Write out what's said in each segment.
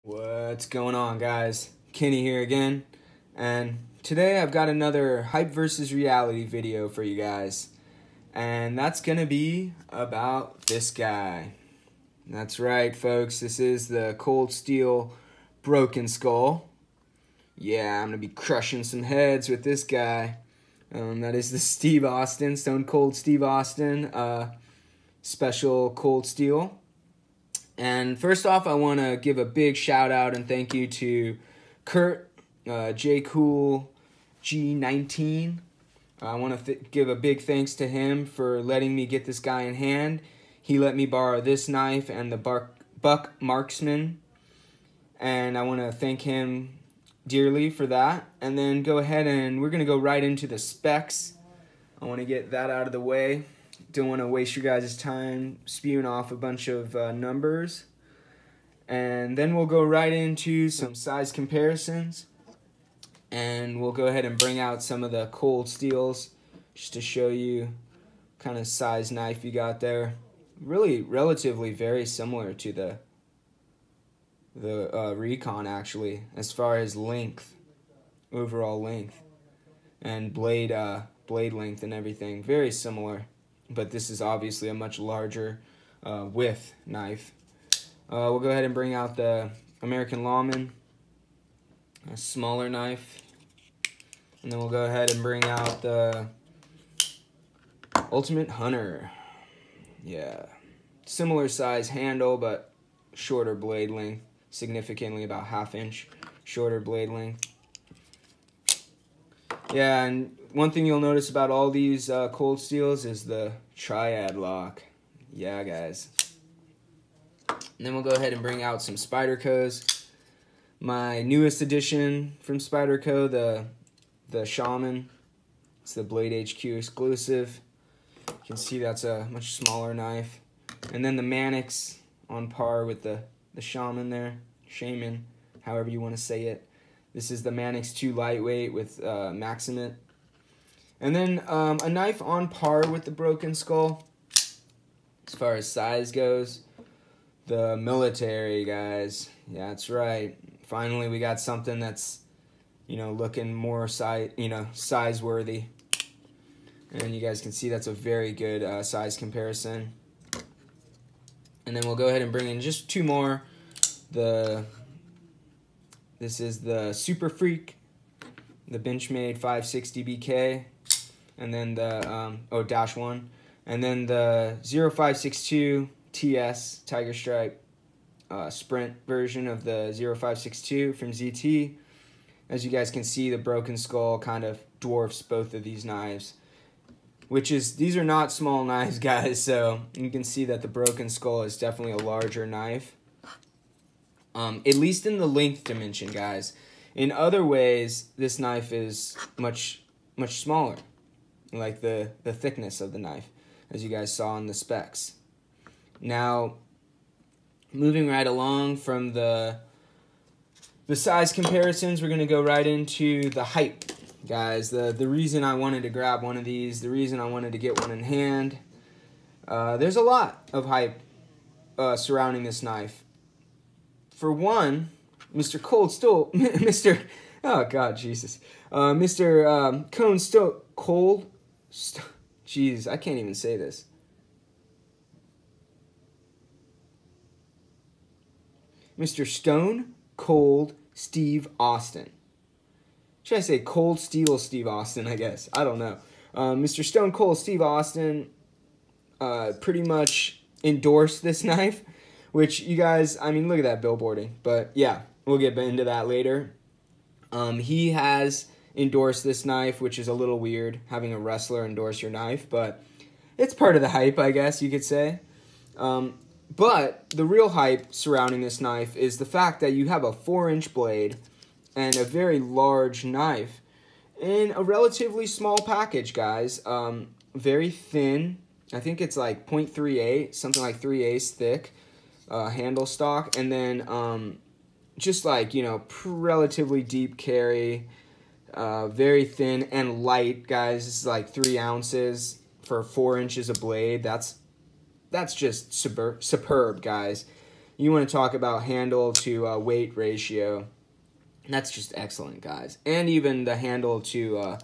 What's going on, guys? Kenny here again, and today I've got another hype versus reality video for you guys, and that's gonna be about this guy. That's right, folks, this is the Cold Steel Broken Skull. Yeah, I'm gonna be crushing some heads with this guy. That is the Steve Austin, Stone Cold Steve Austin, special Cold Steel. And first off, I want to give a big shout out and thank you to Kurt, JCool G19. I want to give a big thanks to him for letting me get this guy in hand. He let me borrow this knife and the Buck Marksman, and I want to thank him dearly for that. And then go ahead and we're going to go right into the specs. I want to get that out of the way. Don't want to waste your guys' time spewing off a bunch of numbers. And then we'll go right into some size comparisons. And we'll go ahead and bring out some of the Cold Steels just to show you what kind of size knife you got there. Really relatively very similar to the Recon, actually, as far as length, overall length, and blade length and everything. Very similar. But this is obviously a much larger width knife. We'll go ahead and bring out the American Lawman, a smaller knife. And then we'll go ahead and bring out the Ultimate Hunter. Yeah, similar size handle, but shorter blade length, significantly about 1/2 inch shorter blade length. Yeah, and one thing you'll notice about all these Cold Steels is the triad lock. Yeah, guys. And then we'll go ahead and bring out some Spydercos. My newest addition from Spyderco, the Shaman. It's the Blade HQ exclusive. You can see that's a much smaller knife. And then the Mannix on par with the Shaman there. Shaman, however you want to say it. This is the Mannix 2 lightweight with Maximate. And then a knife on par with the Broken Skull as far as size goes. The Military, guys. Yeah, that's right. Finally, we got something that's, looking more size worthy. And you guys can see that's a very good size comparison. And then we'll go ahead and bring in just two more. This is the Super Freak, the Benchmade 560 BK, and then the -1, and then the 0562 TS Tiger Stripe Sprint version of the 0562 from ZT. As you guys can see, the Broken Skull kind of dwarfs both of these knives, these are not small knives, guys, so you can see that the Broken Skull is definitely a larger knife. At least in the length dimension, guys. In other ways, this knife is much smaller, like the thickness of the knife, as you guys saw in the specs. Now, moving right along from the size comparisons, we're going to go right into the hype, guys. The reason I wanted to grab one of these, the reason I wanted to get one in hand, there's a lot of hype surrounding this knife. For one, Mr. Cold Steel, Mr. Cone Steel Cold. Jeez, I can't even say this. Mr. Stone Cold Steve Austin. Should I say Cold Steel Steve Austin? I guess I don't know. Mr. Stone Cold Steve Austin pretty much endorsed this knife. Which, you guys, I mean, look at that billboarding. But, yeah, we'll get into that later. He has endorsed this knife, which is a little weird, having a wrestler endorse your knife. But it's part of the hype, I guess you could say. But the real hype surrounding this knife is the fact that you have a 4-inch blade and a very large knife in a relatively small package, guys. Very thin. I think it's like 0.38, something like 3/8 thick. Handle stock, and then just like, relatively deep carry, very thin and light, guys. This is like 3 ounces for 4 inches of blade. That's just superb, guys. you want to talk about handle to weight ratio. That's just excellent, guys. And even the handle to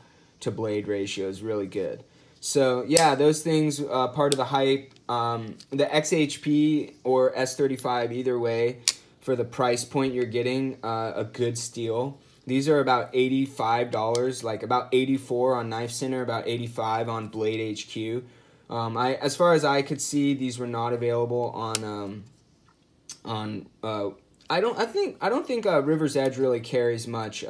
blade ratio is really good. So yeah, those things part of the hype. The XHP or S35, either way, for the price point you're getting a good steal. These are about $85, like about 84 on Knife Center, about 85 on Blade HQ. As far as I could see, these were not available on I don't think River's Edge really carries much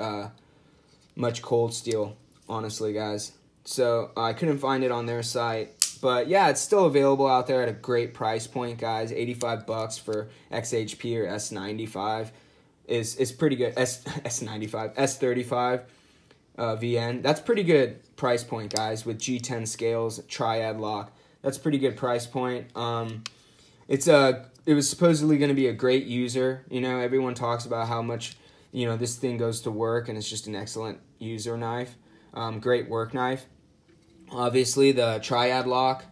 cold steel, honestly, guys. So I couldn't find it on their site. But yeah, it's still available out there at a great price point, guys. $85 for XHP or S95 is pretty good. S95, S35 VN. That's pretty good price point, guys, with G10 scales, triad lock. That's pretty good price point. It was supposedly going to be a great user. You know, everyone talks about how much, you know, this thing goes to work, and it's just an excellent user knife. Great work knife. Obviously, the triad lock,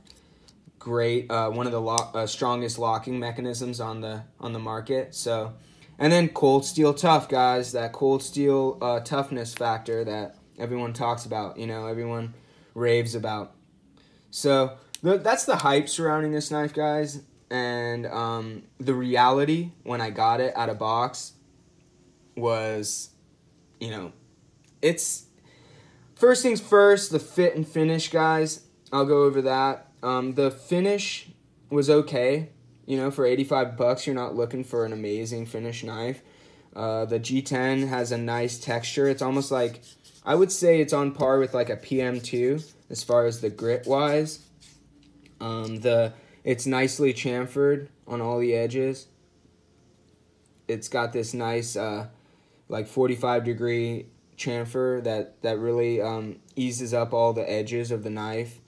great. One of the strongest locking mechanisms on the market. So, and then cold steel tough, guys. That cold steel toughness factor that everyone talks about. You know, everyone raves about. So that's the hype surrounding this knife, guys. And the reality when I got it out of box was, you know, it's first things first, the fit and finish, guys. I'll go over that. The finish was okay. You know, for $85, you're not looking for an amazing finish knife. The G10 has a nice texture. It's almost like, I would say it's on par with like a PM2 as far as the grit wise. It's nicely chamfered on all the edges. It's got this nice like 45-degree chamfer that really eases up all the edges of the knife,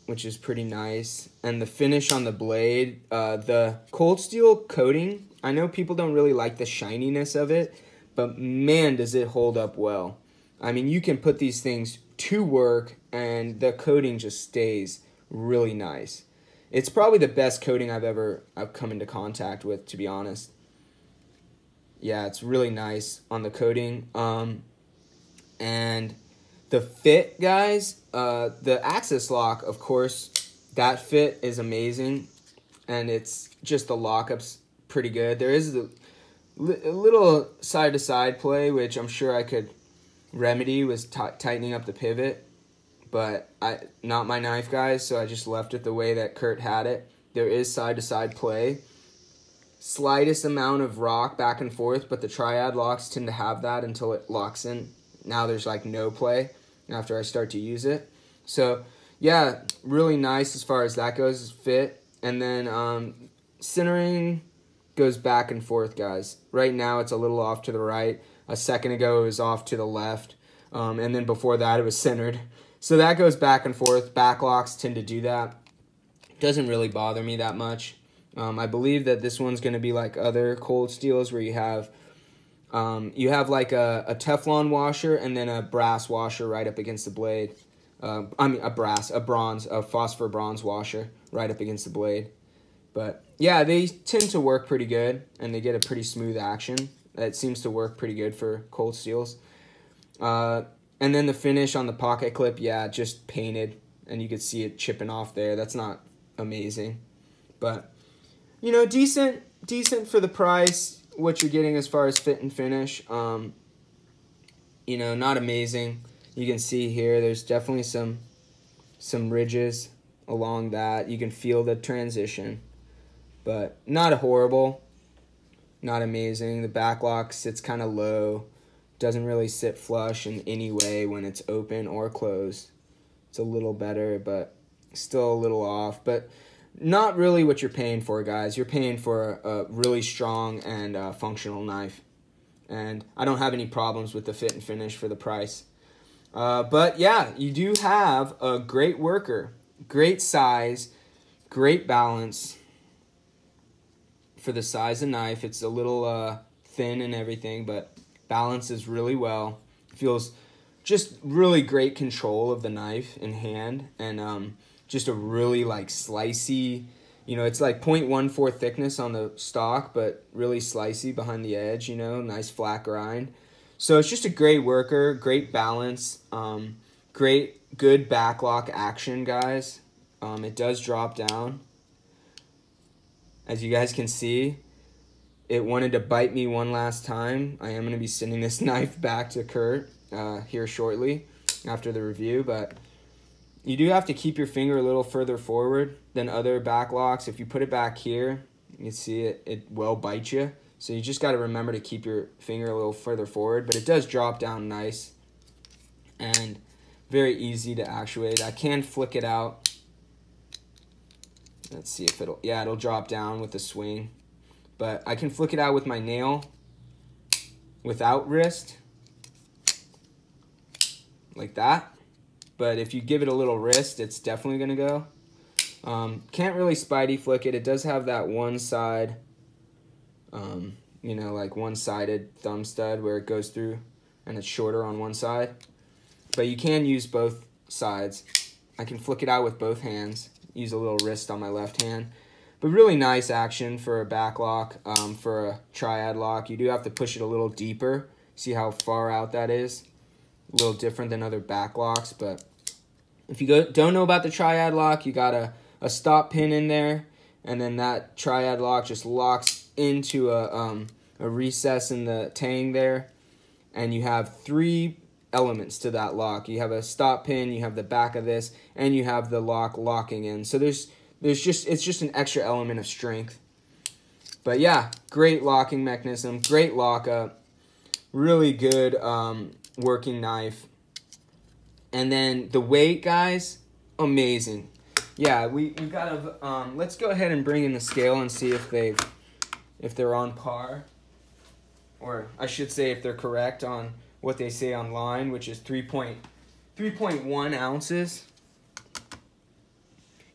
which is pretty nice. And the finish on the blade, the cold steel coating, I know people don't really like the shininess of it, but man, does it hold up well. I mean, you can put these things to work and the coating just stays really nice. It's probably the best coating I've come into contact with, to be honest. Yeah, it's really nice on the coating. And the fit, guys, the access lock, of course, that fit is amazing. And it's just the lockup's pretty good. There is a little side-to-side play, which I'm sure I could remedy with tightening up the pivot. But not my knife, guys, so I just left it the way that Kurt had it. There is side-to-side play. Slightest amount of rock back and forth, but the triad locks tend to have that until it locks in. Now there's like no play after I start to use it. So, yeah, really nice as far as that goes, fit. And then centering goes back and forth, guys. Right now it's a little off to the right. A second ago it was off to the left. And then before that it was centered. So that goes back and forth. Backlocks tend to do that. Doesn't really bother me that much. I believe that this one's going to be like other cold steels where you have like a Teflon washer and then a brass washer right up against the blade. A phosphor bronze washer right up against the blade. But yeah, they tend to work pretty good and they get a pretty smooth action. That seems to work pretty good for cold steels. And then the finish on the pocket clip, yeah, just painted, and you could see it chipping off there. That's not amazing, but you know, decent for the price. What you're getting as far as fit and finish, you know, not amazing. You can see here, there's definitely some ridges along that. You can feel the transition, but not horrible, not amazing. The backlock sits kind of low. Doesn't really sit flush in any way when it's open or closed. It's a little better, but still a little off. But not really what you're paying for, guys. You're paying for a really strong and functional knife. And I don't have any problems with the fit and finish for the price. But yeah, you do have a great worker. Great size. Great balance. For the size of knife, it's a little thin and everything, but balances really well. Feels just really great control of the knife in hand, and just a really like slicey, You know, it's like 0.14 thickness on the stock, but really slicey behind the edge, you know, nice flat grind. So it's just a great worker, great balance, good backlock action, guys. It does drop down. As you guys can see, it wanted to bite me one last time. I am going to be sending this knife back to Kurt here shortly after the review, but you do have to keep your finger a little further forward than other backlocks. If you put it back here, you can see it will bite you. So you just got to remember to keep your finger a little further forward, but it does drop down nice and very easy to actuate. I can flick it out. Let's see if it'll drop down with the swing. But I can flick it out with my nail without wrist, like that. But if you give it a little wrist, it's definitely going to go. Can't really spidey flick it. It does have that one side, you know, like one-sided thumb stud where it goes through and it's shorter on one side. But you can use both sides. I can flick it out with both hands, use a little wrist on my left hand. But really nice action for a back lock, for a triad lock. You do have to push it a little deeper. See how far out that is? A little different than other back locks, but if you don't know about the triad lock, you got a stop pin in there, and then that triad lock just locks into a recess in the tang there, and you have 3 elements to that lock. You have a stop pin, you have the back of this, and you have the lock locking in. So it's just an extra element of strength. But yeah, great locking mechanism, great lockup, really good working knife. And then the weight, guys, amazing. Yeah, we've got to let's go ahead and bring in the scale and see if they're on par, or I should say if they're correct on what they say online, which is 3.1 ounces.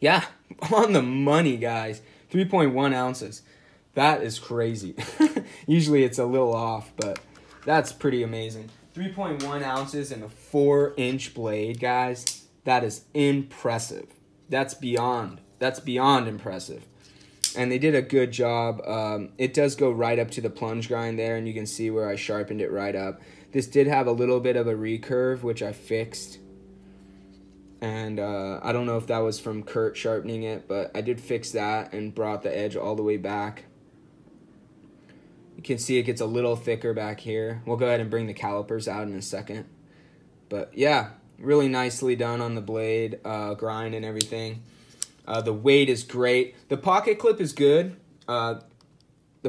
Yeah, on the money, guys. 3.1 ounces. That is crazy. Usually it's a little off, but that's pretty amazing. 3.1 ounces and a 4-inch blade, guys. That is impressive. That's beyond impressive. And they did a good job. It does go right up to the plunge grind there, and you can see where I sharpened it right up. This did have a little bit of a recurve, which I fixed. And I don't know if that was from Kurt sharpening it, but I did fix that and brought the edge all the way back. You can see it gets a little thicker back here. We'll go ahead and bring the calipers out in a second. But yeah, really nicely done on the blade, grind and everything. The weight is great. The pocket clip is good. The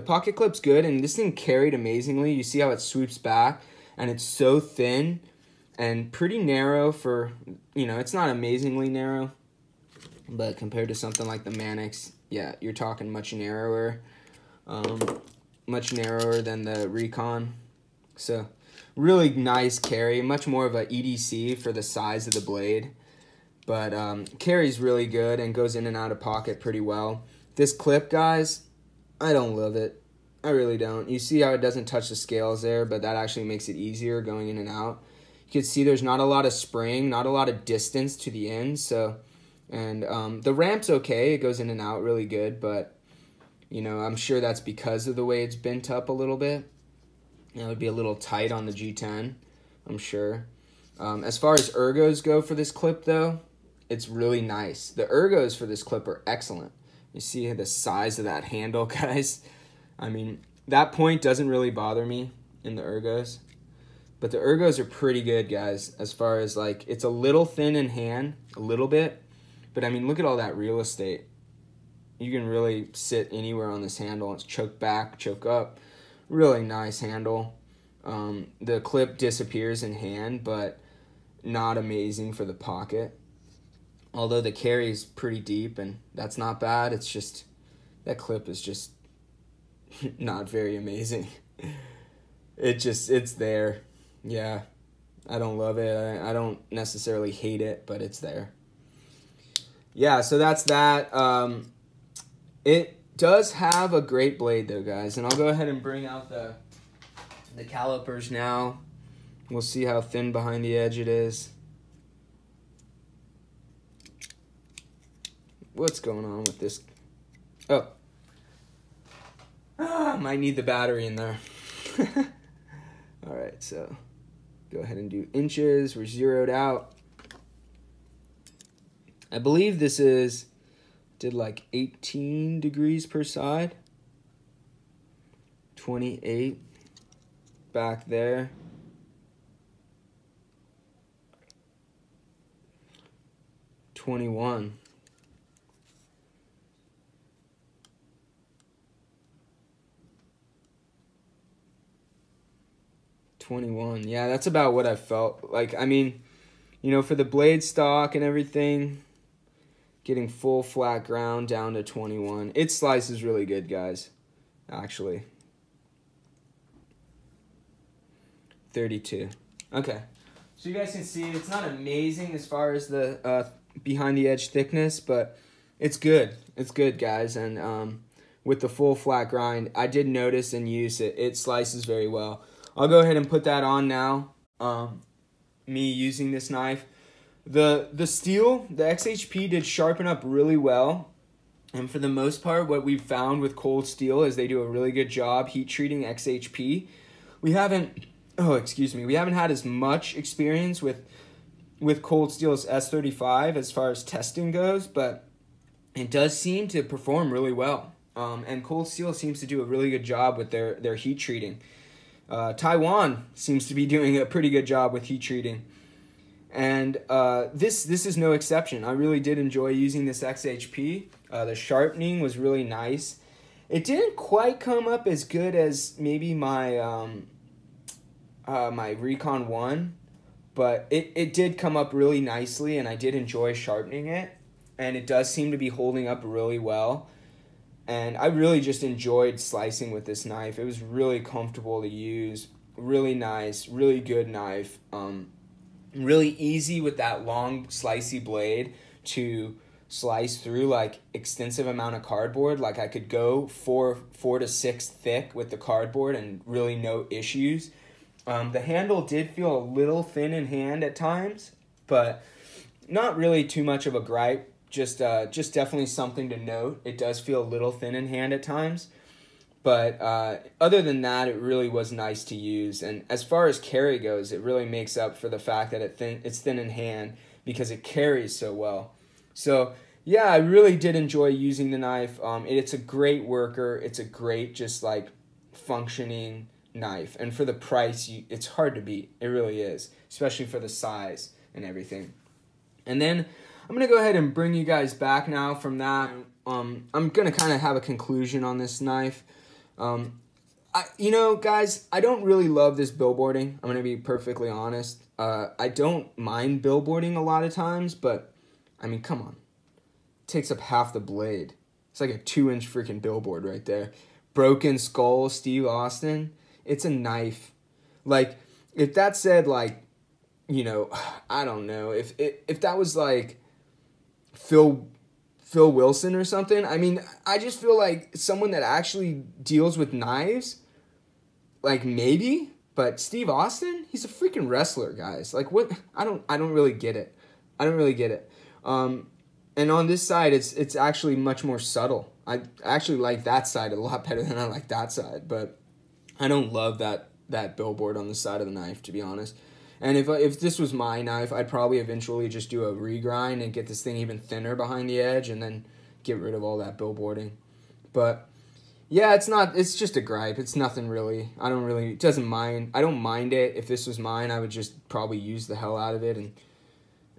pocket clip's good, and this thing carried amazingly. You see how it sweeps back, and it's so thin and pretty narrow for, you know, it's not amazingly narrow, but compared to something like the Mannix, yeah, you're talking much narrower. Much narrower than the Recon. So really nice carry, much more of a EDC for the size of the blade, but carries really good and goes in and out of pocket pretty well. This clip, guys, I don't love it. I really don't. You see how it doesn't touch the scales there, but that actually makes it easier going in and out. You can see there's not a lot of spring, not a lot of distance to the end, so, and the ramp's okay, it goes in and out really good, but you know, I'm sure that's because of the way it's bent up a little bit. It would be a little tight on the G10, I'm sure. As far as ergos go for this clip, though, it's really nice. The ergos for this clip are excellent. You see the size of that handle, guys? I mean, that point doesn't really bother me in the ergos. But the ergos are pretty good, guys, as far as, like, it's a little thin in hand, a little bit. But, I mean, look at all that real estate. You can really sit anywhere on this handle. It's choke back, choke up. Really nice handle. The clip disappears in hand, but not amazing for the pocket. Although the carry is pretty deep, and that's not bad. It's just, that clip is just not very amazing. It's there. Yeah, I don't love it. I don't necessarily hate it, but it's there. Yeah, so that's that. It does have a great blade though, guys, and I'll go ahead and bring out the calipers now. We'll see how thin behind the edge it is. What's going on with this Oh. Might need the battery in there. All right, so go ahead and do inches. We're zeroed out. I believe this did like 18 degrees per side. 28 back there. 21. Yeah, that's about what I felt like. I mean, you know, for the blade stock and everything, getting full flat ground down to 21. It slices really good, guys, actually. 32. Okay. So you guys can see it's not amazing as far as the behind the edge thickness, but it's good. It's good, guys. And with the full flat grind, I did notice and use it. It slices very well. I'll go ahead and put that on now. Me using this knife. The steel, the XHP did sharpen up really well. And for the most part, what we've found with cold steel is they do a really good job heat treating XHP. We haven't had as much experience with cold steel's S35 as far as testing goes, but it does seem to perform really well. And cold steel seems to do a really good job with their heat treating. Taiwan seems to be doing a pretty good job with heat treating. And this is no exception. I really did enjoy using this XHP. The sharpening was really nice. It didn't quite come up as good as maybe my my Recon 1, but it did come up really nicely, and I did enjoy sharpening it. And it does seem to be holding up really well. And I really just enjoyed slicing with this knife. It was really comfortable to use, really nice, really good knife. Really easy with that long slicey blade to slice through like extensive amount of cardboard. Like I could go four to 6 thick with the cardboard and really no issues. The handle did feel a little thin in hand at times, but not really too much of a gripe. Just definitely something to note. It does feel a little thin in hand at times, but other than that, it really was nice to use. And as far as carry goes, it really makes up for the fact that it's thin in hand because it carries so well. So yeah, I really did enjoy using the knife. It's a great worker. It's a great just like functioning knife, and for the price, it's hard to beat. It really is, especially for the size and everything. And then I'm going to go ahead and bring you guys back now from that. I'm going to kind of have a conclusion on this knife. You know, guys, I don't really love this billboarding. I'm going to be perfectly honest. I don't mind billboarding a lot of times, but, I mean, come on. It takes up half the blade. It's like a 2-inch freaking billboard right there. Broken Skull, Steve Austin. It's a knife. Like, if that said, like, you know, I don't know. If that was, like, Phil Wilson or something. I mean, I just feel like someone that actually deals with knives, like maybe, but Steve Austin, he's a freaking wrestler, guys. Like what? I don't really get it. I don't really get it. And on this side, it's actually much more subtle. I actually like that side a lot better than I like that side, but I don't love that billboard on the side of the knife, to be honest. And if this was my knife, I'd probably eventually just do a regrind and get this thing even thinner behind the edge and then get rid of all that billboarding. But yeah, it's just a gripe. It's nothing really. I don't mind it. If this was mine, I would just probably use the hell out of it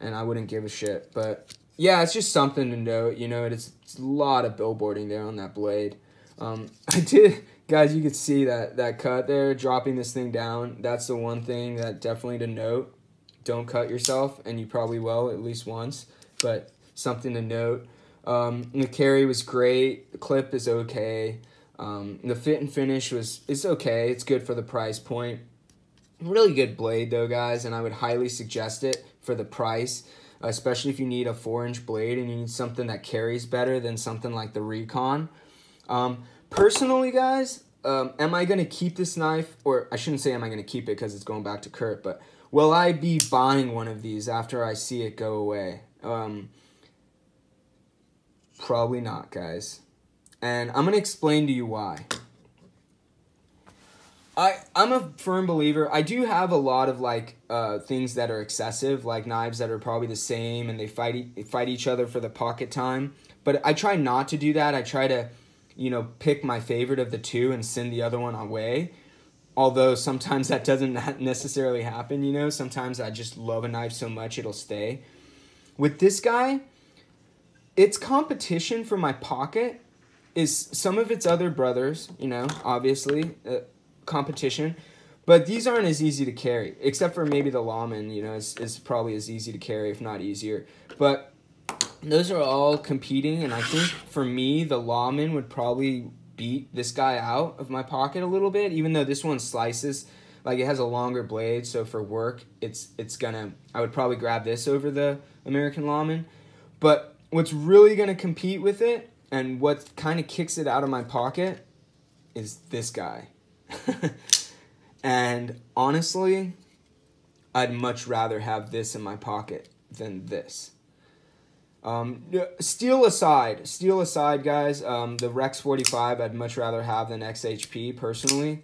and I wouldn't give a shit. But yeah, it's just something to note, you know, it's a lot of billboarding there on that blade. I did, guys, you could see that cut there, dropping this thing down. That's the one thing that definitely to note. Don't cut yourself, and you probably will at least once, but something to note. The carry was great. The clip is okay. The fit and finish is okay. It's good for the price point. Really good blade though, guys, and I would highly suggest it for the price, especially if you need a 4-inch blade and you need something that carries better than something like the Recon. Personally, guys, am I going to keep this knife? Or I shouldn't say am I going to keep it because it's going back to Kurt, but will I be buying one of these after I see it go away? Probably not, guys. and I'm going to explain to you why. I'm a firm believer. I do have a lot of like things that are excessive, like knives that are probably the same and they fight each other for the pocket time. But I try not to do that. I try to, you know, pick my favorite of the two and send the other one away. Although sometimes that doesn't necessarily happen, you know. Sometimes I just love a knife so much it'll stay. With this guy, its competition for my pocket is some of its other brothers, you know, obviously. Competition, but these aren't as easy to carry, except for maybe the Lawman, you know, is probably as easy to carry, if not easier. But those are all competing, and I think for me, the Lawman would probably beat this guy out of my pocket a little bit, even though this one slices, like it has a longer blade, so for work, I would probably grab this over the American Lawman. But what's really gonna compete with it, and what kind of kicks it out of my pocket, is this guy. And honestly, I'd much rather have this in my pocket than this. Steel aside, guys, the Rex 45 I'd much rather have than XHP personally.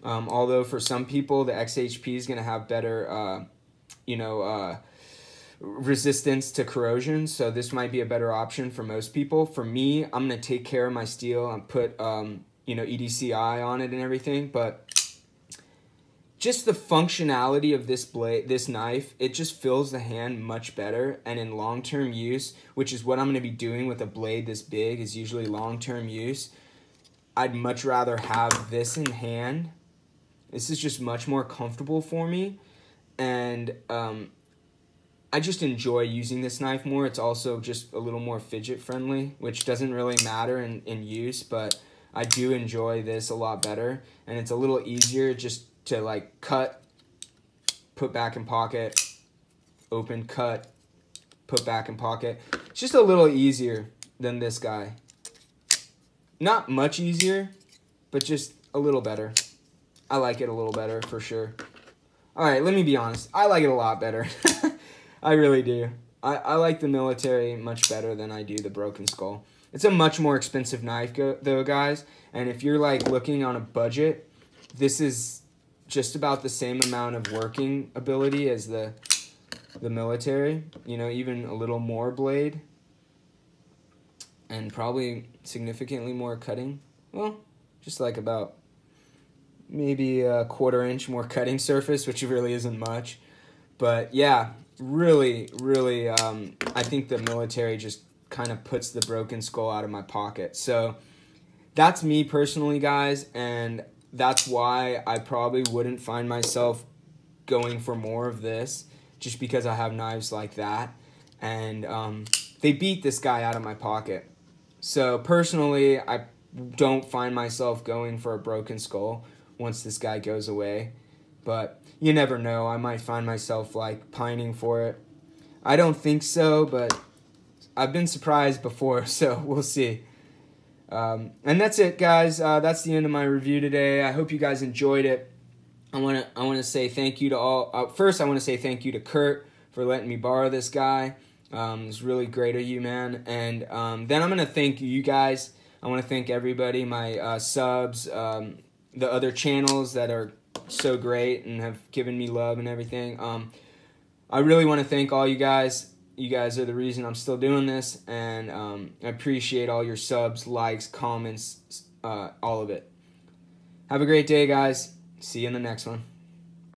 Although for some people, the XHP is going to have better, resistance to corrosion. So this might be a better option for most people. For me, I'm going to take care of my steel and put, EDCI on it and everything, but just the functionality of this knife, it just fills the hand much better, and in long-term use, which is what I'm going to be doing with a blade this big, is usually long-term use, I'd much rather have this in hand. This is just much more comfortable for me, and I just enjoy using this knife more. It's also just a little more fidget-friendly, which doesn't really matter in use, but I do enjoy this a lot better, and it's a little easier just to like cut, put back in pocket, open, cut, put back in pocket. It's just a little easier than this guy. Not much easier, but just a little better. I like it a little better for sure. All right, let me be honest. I like it a lot better. I really do. I like the military much better than I do the Broken Skull. It's a much more expensive knife, though, guys. And if you're like looking on a budget, this is just about the same amount of working ability as the military. You know, even a little more blade, and probably significantly more cutting. Well, just like about maybe a 1/4 inch more cutting surface, which really isn't much. But yeah, really, I think the military just kind of puts the Broken Skull out of my pocket. So that's me personally, guys, and that's why I probably wouldn't find myself going for more of this, just because I have knives like that, and they beat this guy out of my pocket. So personally, I don't find myself going for a Broken Skull once this guy goes away, but you never know. I might find myself like pining for it. I don't think so, but I've been surprised before, so we'll see. And that's it, guys. That's the end of my review today. I hope you guys enjoyed it. I want to say thank you to all. First, I want to say thank you to Kurt for letting me borrow this guy. It's really great of you, man. And then I'm going to thank you guys. I want to thank everybody, my subs, the other channels that are so great and have given me love and everything. I really want to thank all you guys. You guys are the reason I'm still doing this, and I appreciate all your subs, likes, comments, all of it. Have a great day, guys. See you in the next one.